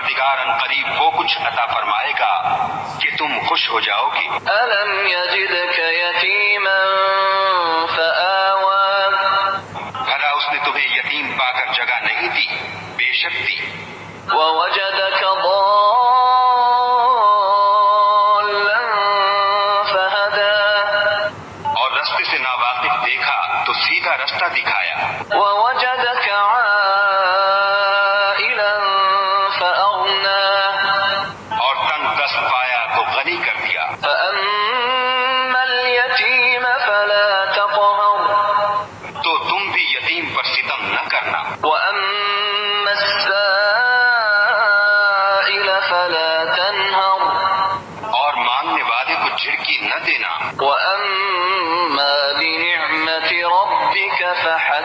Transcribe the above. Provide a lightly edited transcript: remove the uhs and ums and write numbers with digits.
پروردگار ان قریب وہ کچھ عطا فرمائے گا کہ تم خوش ہو جاؤ گے۔ أَلَمْ يَجِدْكَ يَتِيمًا فَآوَى بھلا اس نے تمہیں یتیم پا کر جگہ نہیں دی؟ بے شک دی۔ وَوَجَدَكَ ضَالًّا فَهَدَى اور رستے سے ناواقف دیکھا تو سیدھا رستہ دکھایا۔ وَوَجَدَكَ عَائِلًا فَأَغْنَى اور تنگ دست پایا تو غنی کر دیا۔ فَأَمَّا الْيَتِيمَ فَلَا تَقْهَرْ تو تم بھی یتیم پر ستم نہ کرنا۔ وَأَمَّا